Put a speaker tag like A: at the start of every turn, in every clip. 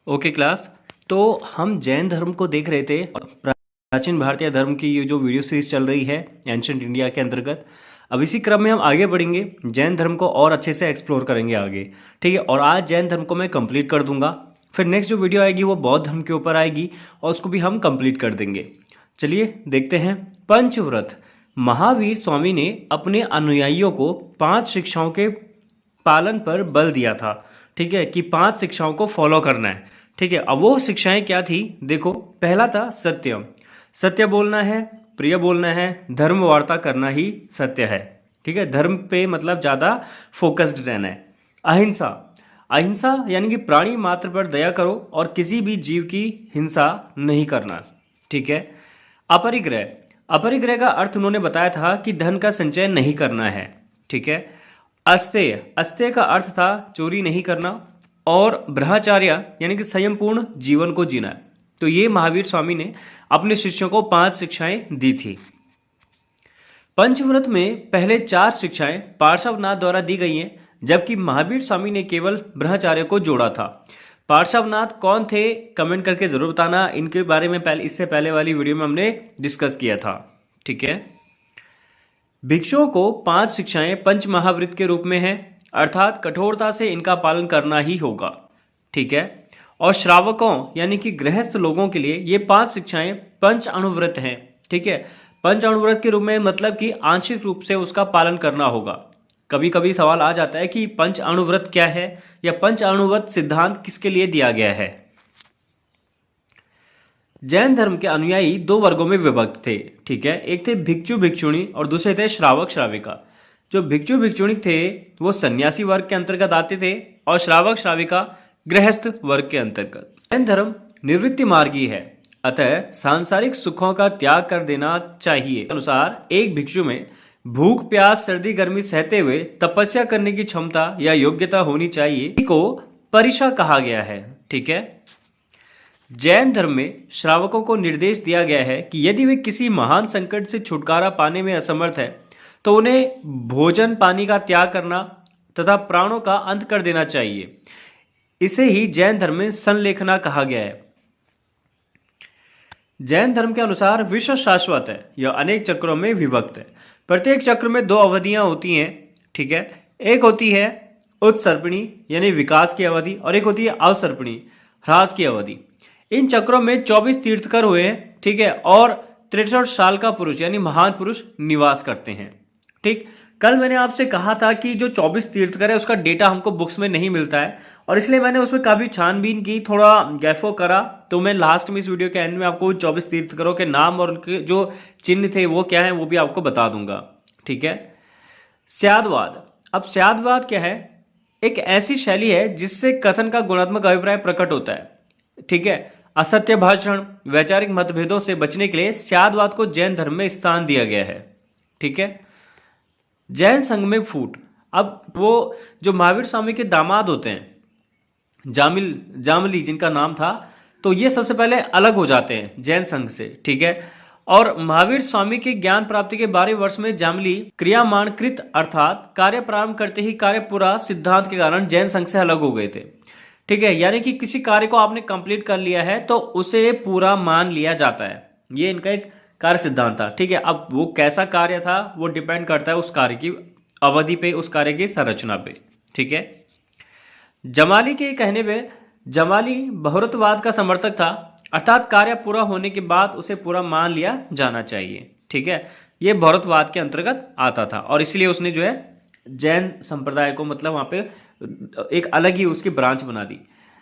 A: Okay class. तो हम जैन धर्म को देख रहे थे। प्राचीन भारतीय धर्म की ये जो वीडियो सीरीज चल रही है एंशिएंट इंडिया के अंतर्गत, अब इसी क्रम में हम आगे बढ़ेंगे, जैन धर्म को और अच्छे से एक्सप्लोर करेंगे आगे। ठीक है, और आज जैन धर्म को मैं कंप्लीट कर दूंगा। फिर नेक्स्ट जो वीडियो आएगी वो बौद्ध धर्म के ऊपर आएगी और उसको भी हम कंप्लीट कर देंगे। चलिए देखते हैं। पंचव्रत। महावीर स्वामी ने अपने अनुयायियों को 5 शिक्षाओं के पालन पर बल दिया था। ठीक है, कि 5 शिक्षाओं को फॉलो करना है। ठीक है, अब वो शिक्षाएं क्या थी देखो। पहला था सत्य, सत्य बोलना है, प्रिय बोलना है, धर्म वार्ता करना ही सत्य है। ठीक है, धर्म पे मतलब ज़्यादा फोकस्ड रहना है। अहिंसा, अहिंसा यानी कि प्राणी मात्र पर दया करो और किसी भी जीव की हिंसा नहीं करना। ठीक है। अपरिग्रह, अपरिग्रह का अर्थ उन्होंने बताया था कि धन का संचय नहीं करना है। ठीक है। अस्तेय, अस्तेय का अर्थ था चोरी नहीं करना। और ब्रह्मचर्य यानी कि संयमपूर्ण जीवन को जीना। तो ये महावीर स्वामी ने अपने शिष्यों को 5 शिक्षाएं दी थी। पंचव्रत में पहले 4 शिक्षाएं पार्श्वनाथ द्वारा दी गई हैं, जबकि महावीर स्वामी ने केवल ब्रह्मचर्य को जोड़ा था। पार्श्वनाथ कौन थे कमेंट करके जरूर बताना। इनके बारे में इससे पहले वाली वीडियो में हमने डिस्कस किया था। ठीक है। भिक्षुओं को 5 शिक्षाएं पंच महावृत के रूप में हैं, अर्थात कठोरता से इनका पालन करना ही होगा। ठीक है। और श्रावकों यानी कि गृहस्थ लोगों के लिए ये 5 शिक्षाएं पंच अणुव्रत हैं। ठीक है, पंच अणुव्रत के रूप में मतलब कि आंशिक रूप से उसका पालन करना होगा। कभी कभी सवाल आ जाता है कि पंच अणुव्रत क्या है या पंच अणुव्रत सिद्धांत किसके लिए दिया गया है। जैन धर्म के अनुयायी 2 वर्गों में विभक्त थे। ठीक है, एक थे भिक्षु भिक्षुणी और दूसरे थे श्रावक श्राविका। जो भिक्षु भिक्षुणी थे वो सन्यासी वर्ग के अंतर्गत आते थे और श्रावक श्राविका गृहस्थ वर्ग के अंतर्गत। जैन धर्म निवृत्ति मार्गी है, अतः सांसारिक सुखों का त्याग कर देना चाहिए। अनुसार एक भिक्षु में भूख प्यास सर्दी गर्मी सहते हुए तपस्या करने की क्षमता या योग्यता होनी चाहिए, को परिशा कहा गया है। ठीक है। जैन धर्म में श्रावकों को निर्देश दिया गया है कि यदि वे किसी महान संकट से छुटकारा पाने में असमर्थ है तो उन्हें भोजन पानी का त्याग करना तथा प्राणों का अंत कर देना चाहिए। इसे ही जैन धर्म में संलेखना कहा गया है। जैन धर्म के अनुसार विश्व शाश्वत है, यह अनेक चक्रों में विभक्त है। प्रत्येक चक्र में 2 अवधियां होती हैं। ठीक है, एक होती है उत्सर्पिणी यानी विकास की अवधि और एक होती है अवसर्पिणी ह्रास की अवधि। इन चक्रों में 24 तीर्थकर हुए हैं। ठीक है, और 63 साल का पुरुष यानी महान पुरुष निवास करते हैं। ठीक, कल मैंने आपसे कहा था कि जो 24 तीर्थकर है उसका डेटा हमको बुक्स में नहीं मिलता है और इसलिए मैंने उसमें काफ़ी छानबीन की, थोड़ा गैफो करा। तो मैं लास्ट में इस वीडियो के एंड में आपको 24 तीर्थकरों के नाम और उनके जो चिन्ह थे वो क्या है वो भी आपको बता दूंगा। ठीक है। स्यादवाद। अब स्यादवाद क्या है? एक ऐसी शैली है जिससे कथन का गुणात्मक अभिप्राय प्रकट होता है। ठीक है, असत्य भाषण वैचारिक मतभेदों से बचने के लिए स्यादवाद को जैन धर्म में स्थान दिया गया है। ठीक है। जैन संघ में फूट। अब वो जो महावीर स्वामी के दामाद होते हैं जामली जिनका नाम था, तो ये सबसे पहले अलग हो जाते हैं जैन संघ से। ठीक है, और महावीर स्वामी के ज्ञान प्राप्ति के 12वें वर्ष में जामली क्रियामाण कृत अर्थात कार्य प्रारंभ करते ही कार्य पूरा सिद्धांत के कारण जैन संघ से अलग हो गए थे। ठीक है, यानी कि किसी कार्य को आपने कंप्लीट कर लिया है तो उसे पूरा मान लिया जाता है। ये इनका एक कार्य सिद्धांत था। ठीक है, अब वो कैसा कार्य था वो डिपेंड करता है उस कार्य की अवधि पे, उस कार्य की संरचना पे। ठीक है। जमाली के कहने पे जमाली बहुरत्ववाद का समर्थक था, अर्थात कार्य पूरा होने के बाद उसे पूरा मान लिया जाना चाहिए। ठीक है, ये बहुरत्ववाद के अंतर्गत आता था और इसलिए उसने जो है जैन संप्रदाय को मतलब वहां पे एक अलग ही उसकी ब्रांच बना दी।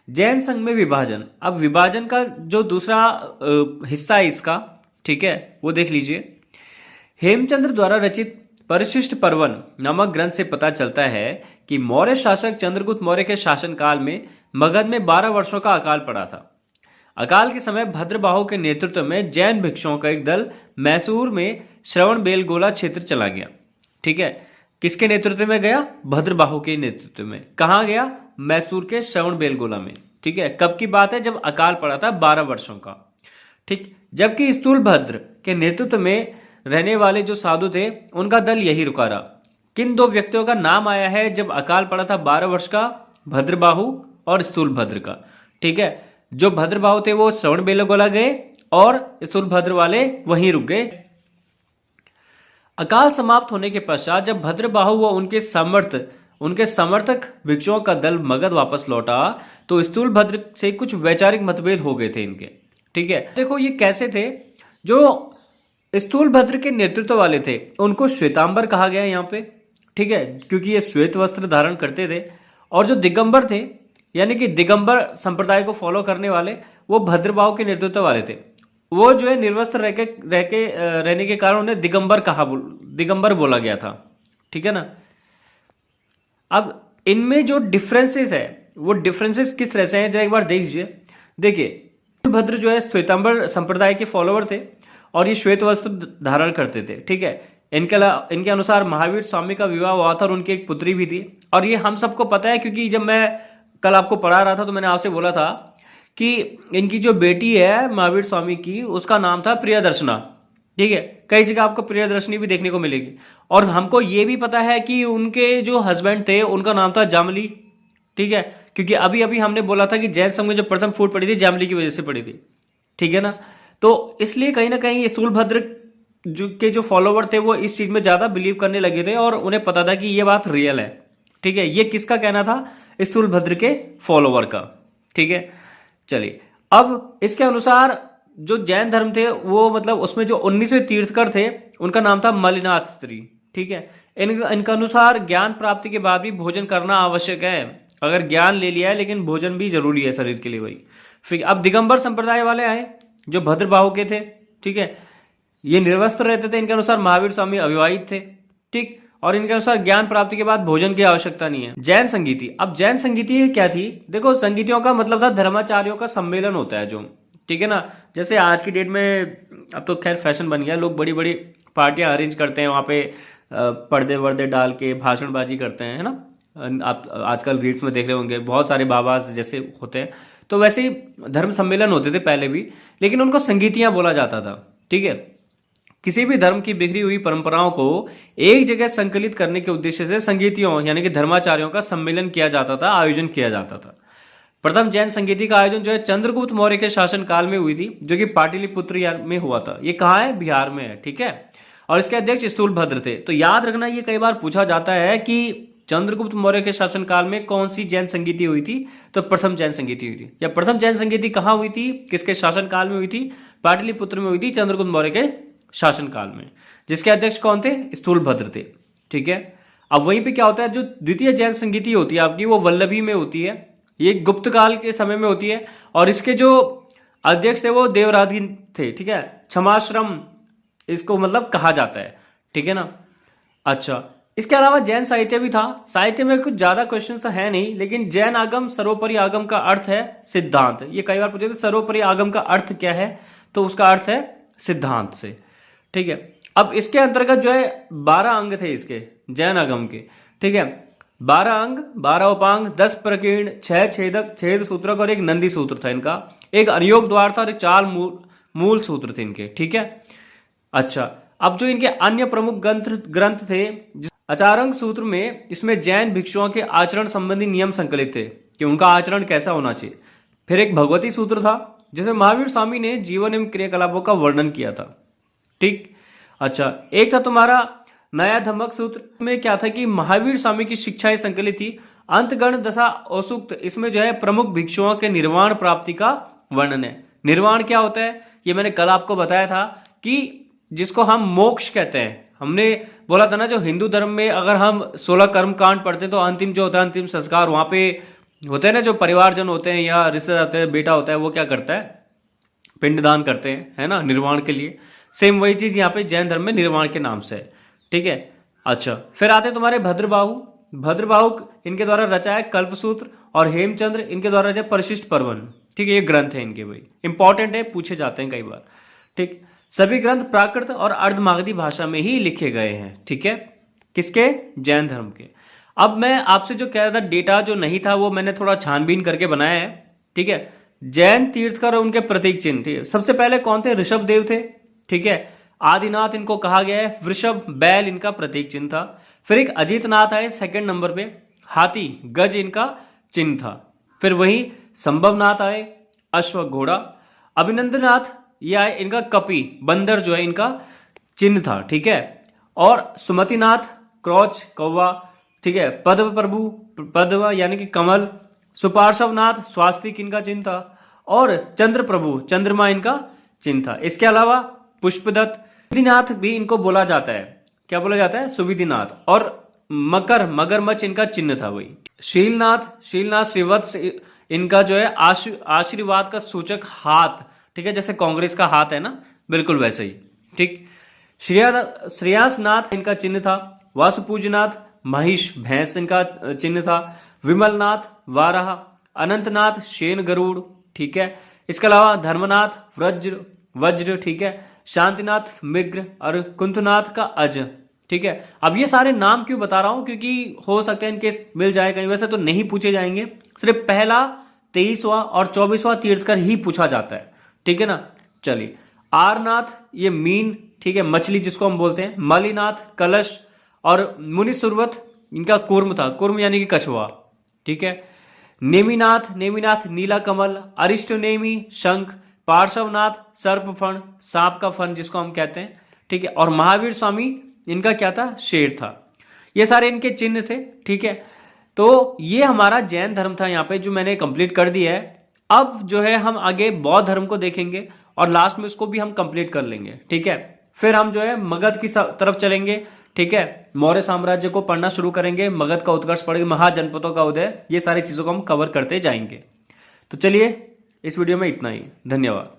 A: जैन संघ में विभाजन। अब विभाजन का जो दूसरा हिस्सा है इसका, ठीक है, वो देख लीजिए। हेमचंद्र द्वारा रचित परिशिष्ट पर्वन नामक ग्रंथ से पता चलता है कि मौर्य शासक चंद्रगुप्त मौर्य के शासनकाल में मगध में 12 वर्षों का अकाल पड़ा था। अकाल के समय भद्रबाहु के नेतृत्व में जैन भिक्षुओं का एक दल मैसूर में श्रवण बेलगोला क्षेत्र चला गया। ठीक है, किसके नेतृत्व में गया? भद्रबाहु के नेतृत्व में। कहाँ गया? मैसूर के श्रवण बेलगोला में। ठीक है, कब की बात है? जब अकाल पड़ा था 12 वर्षों का। ठीक, जबकि स्थूलभद्र के नेतृत्व में रहने वाले जो साधु थे उनका दल यही रुका रहा। किन 2 व्यक्तियों का नाम आया है जब अकाल पड़ा था 12 वर्ष का? भद्रबाहु और स्थूलभद्र का। ठीक है, जो भद्रबाहु थे वो श्रवणबेलगोला गए और स्थूलभद्र वाले वहीं रुक गए। अकाल समाप्त होने के पश्चात जब भद्रबाहु व उनके समर्थक भिक्षुओं का दल मगध वापस लौटा तो स्थूलभद्र से कुछ वैचारिक मतभेद हो गए थे इनके। ठीक है, देखो ये कैसे थे। जो स्थूलभद्र के नेतृत्व वाले थे उनको श्वेतांबर कहा गया यहाँ पे। ठीक है, क्योंकि ये श्वेत वस्त्र धारण करते थे। और जो दिगंबर थे यानी कि दिगंबर संप्रदाय को फॉलो करने वाले, वो भद्रबाहु के नेतृत्व वाले थे। वो जो है निर्वस्त्र रहने के कारण उन्हें दिगंबर बोला गया था। ठीक है ना। अब इनमें जो डिफरेंसेस है वो डिफरेंसेस किस तरह से हैं जरा एक बार देख लीजिए। देखिए भद्र जो है श्वेतांबर संप्रदाय के फॉलोअर थे और ये श्वेत वस्त्र धारण करते थे। ठीक है, इनके अनुसार महावीर स्वामी का विवाह हुआ था और उनकी एक पुत्री भी थी। और ये हम सबको पता है क्योंकि जब मैं कल आपको पढ़ा रहा था तो मैंने आपसे बोला था कि इनकी जो बेटी है महावीर स्वामी की, उसका नाम था प्रियदर्शना। ठीक है, कई जगह आपको प्रियदर्शनी भी देखने को मिलेगी। और हमको ये भी पता है कि उनके जो हस्बैंड थे उनका नाम था जामली। ठीक है, क्योंकि अभी अभी हमने बोला था कि जैन संघ में जो प्रथम फूट पड़ी थी जामली की वजह से पड़ी थी। ठीक है ना। तो इसलिए कहीं ना कहीं स्थूलभद्र के जो फॉलोवर थे वो इस चीज में ज्यादा बिलीव करने लगे थे और उन्हें पता था कि ये बात रियल है। ठीक है, ये किसका कहना था? स्थूलभद्र के फॉलोवर का। ठीक है, चलिए अब इसके अनुसार जो जैन धर्म थे वो मतलब उसमें जो 19वें तीर्थकर थे उनका नाम था मलिनाथ स्त्री। ठीक है, इनका अनुसार ज्ञान प्राप्ति के बाद भी भोजन करना आवश्यक है। अगर ज्ञान ले लिया है लेकिन भोजन भी जरूरी है शरीर के लिए भाई। फिर अब दिगंबर संप्रदाय वाले आए जो भद्रबाहु के थे। ठीक है, ये निर्वस्त्र रहते थे। इनके अनुसार महावीर स्वामी अविवाहित थे। ठीक, और इनके अनुसार ज्ञान प्राप्ति के बाद भोजन की आवश्यकता नहीं है। जैन संगीति, अब जैन संगीति क्या थी? देखो संगीतियों का मतलब था धर्माचार्यों का सम्मेलन होता है जो। ठीक है ना, जैसे आज की डेट में अब तो खैर फैशन बन गया, लोग बड़ी बड़ी पार्टियां अरेंज करते हैं, वहां पे पर्दे वर्दे डाल के भाषणबाजी करते हैं, है ना। आप आजकल रील्स में देख रहे होंगे बहुत सारे बाबा जैसे होते हैं। तो वैसे ही धर्म सम्मेलन होते थे पहले भी, लेकिन उनको संगीतियां बोला जाता था। ठीक है, किसी भी धर्म की बिखरी हुई परंपराओं को एक जगह संकलित करने के उद्देश्य से संगीतियों यानी कि धर्माचार्यों का सम्मेलन किया जाता था, आयोजन किया जाता था। प्रथम जैन संगीति का आयोजन जो है चंद्रगुप्त मौर्य के शासन काल में हुई थी, जो कि पाटलिपुत्र में हुआ था। ये कहाँ है? बिहार में है। ठीक है, और इसके अध्यक्ष स्थूलभद्र थे। तो याद रखना, ये कई बार पूछा जाता है कि चंद्रगुप्त मौर्य के शासन काल में कौन सी जैन संगीति हुई थी? तो प्रथम जैन संगीति हुई थी। या प्रथम जैन संगीति कहाँ हुई थी, किसके शासन काल में हुई थी? पाटलिपुत्र में हुई थी, चंद्रगुप्त मौर्य के शासन काल में, जिसके अध्यक्ष कौन थे? स्थूलभद्र थे। ठीक है, अब वहीं पे क्या होता है, जो द्वितीय जैन संगीति होती है आपकी, वो वल्लभी में होती है। ये गुप्त काल के समय में होती है और इसके जो अध्यक्ष थे वो देवराधीन थे। ठीक है, क्षमाश्रम इसको मतलब कहा जाता है। ठीक है ना। अच्छा, इसके अलावा जैन साहित्य भी था। साहित्य में कुछ ज्यादा क्वेश्चन तो है नहीं, लेकिन जैन आगम सर्वोपरि आगम का अर्थ है सिद्धांत। ये कई बार पूछे थे सर्वोपरि आगम का अर्थ क्या है, तो उसका अर्थ है सिद्धांत से। ठीक है, अब इसके अंतर्गत जो है 12 अंग थे इसके जैन आगम के। ठीक है, 12 अंग, 12 उपांग, 10 प्रकीर्ण, 6 छेदक, छेद सूत्रक और एक नंदी सूत्र था इनका। एक अनियोग द्वार था और 4 मूल सूत्र थे इनके। ठीक है, अच्छा, अब जो इनके अन्य प्रमुख ग्रंथ थे, आचारंग सूत्र में इसमें जैन भिक्षुओं के आचरण संबंधी नियम संकलित थे कि उनका आचरण कैसा होना चाहिए। फिर एक भगवती सूत्र था जिसमें महावीर स्वामी ने जीवन एवं क्रियाकलापों का वर्णन किया था। ठीक, अच्छा, एक था तुम्हारा नया धम्मक सूत्र में क्या था कि महावीर स्वामी की शिक्षाएं संकलित थी। अंतगण दशा औसुक्त, इसमें जो है प्रमुख भिक्षुओं के निर्वाण प्राप्ति का वर्णन है। निर्वाण क्या होता है ये मैंने कल आपको बताया था कि जिसको हम मोक्ष कहते हैं। हमने बोला था ना, जो हिंदू धर्म में अगर हम 16 कर्म कांड पढ़ते हैं तो अंतिम जो होता है अंतिम संस्कार वहां पे होते हैं ना, जो परिवारजन होते हैं या रिश्तेदार होते हैं, बेटा होता है, वो क्या करता है? पिंडदान करते हैं, है ना, निर्वाण के लिए। सेम वही चीज यहाँ पे जैन धर्म में निर्वाण के नाम से है। ठीक है, अच्छा, फिर आते तुम्हारे भद्रबाहु इनके द्वारा रचाया कल्पसूत्र और हेमचंद्र इनके द्वारा रचा परिशिष्ट पर्वन। ठीक है, ये ग्रंथ है इनके भाई, इंपॉर्टेंट है, पूछे जाते हैं कई बार। ठीक, सभी ग्रंथ प्राकृत और अर्धमागधी भाषा में ही लिखे गए हैं। ठीक है, किसके? जैन धर्म के। अब मैं आपसे जो कह रहा था डेटा जो नहीं था वो मैंने थोड़ा छानबीन करके बनाया है। ठीक है, जैन तीर्थकर और उनके प्रतीक चिन्ह थे। सबसे पहले कौन थे? ऋषभ देव थे। ठीक है, आदिनाथ इनको कहा गया है। वृषभ बैल इनका प्रतीक चिन्ह था। फिर एक अजीतनाथ आए सेकंड नंबर पे, हाथी गज इनका चिन्ह था। फिर वही संभवनाथ आए, अश्व घोड़ा। अभिनंदनाथ ये आए, इनका कपि बंदर जो है इनका चिन्ह था, ठीक है। और सुमतिनाथ क्रॉच कौवा, ठीक है। पद्म प्रभु पद्म यानी कि कमल। सुपार्श्वनाथ स्वास्तिक इनका चिन्ह था। और चंद्र प्रभु चंद्रमा इनका चिन्ह था। इसके अलावा पुष्पदत्त, सुविधिनाथ भी इनको बोला जाता है। क्या बोला जाता है? सुविधिनाथ। और मकर मगरमच्छ इनका चिन्ह था वही। शीलनाथ श्रीवत्स इनका जो है आशीर्वाद का सूचक हाथ, ठीक है, जैसे कांग्रेस का हाथ है ना, बिल्कुल वैसे ही, ठीक। श्रेयासनाथ इनका चिन्ह था। वासुपूजनाथ महिष भैंस इनका चिन्ह था। विमलनाथ वाराह। अनंतनाथ शेन गरुड़, ठीक है। इसके अलावा धर्मनाथ वज्र, ठीक है। शांतिनाथ मिग्र और कुंथनाथ का अज, ठीक है। अब ये सारे नाम क्यों बता रहा हूं? क्योंकि हो सकता है इनके मिल जाए कहीं, वैसे तो नहीं पूछे जाएंगे। सिर्फ पहला 23वां और 24वां तीर्थकर ही पूछा जाता है, ठीक है ना। चलिए, आरनाथ ये मीन, ठीक है, मछली जिसको हम बोलते हैं। मलिनाथ कलश। और मुनिसुरवत इनका कुर्म था, कुर्म यानी कि कछुआ, ठीक है। नेमिनाथ नीला कमल। अरिष्टनेमि शंख। पार्श्वनाथ सर्पफण, सांप का फन जिसको हम कहते हैं, ठीक है। और महावीर स्वामी इनका क्या था? शेर था। ये सारे इनके चिन्ह थे, ठीक है। तो ये हमारा जैन धर्म था यहाँ पे, जो मैंने कंप्लीट कर दिया है। अब जो है हम आगे बौद्ध धर्म को देखेंगे और लास्ट में उसको भी हम कंप्लीट कर लेंगे, ठीक है। फिर हम जो है मगध की तरफ चलेंगे, ठीक है। मौर्य साम्राज्य को पढ़ना शुरू करेंगे, मगध का उत्कर्ष पढ़ेंगे, महाजनपदों का उदय, ये सारी चीजों को हम कवर करते जाएंगे। तो चलिए, इस वीडियो में इतना ही। धन्यवाद।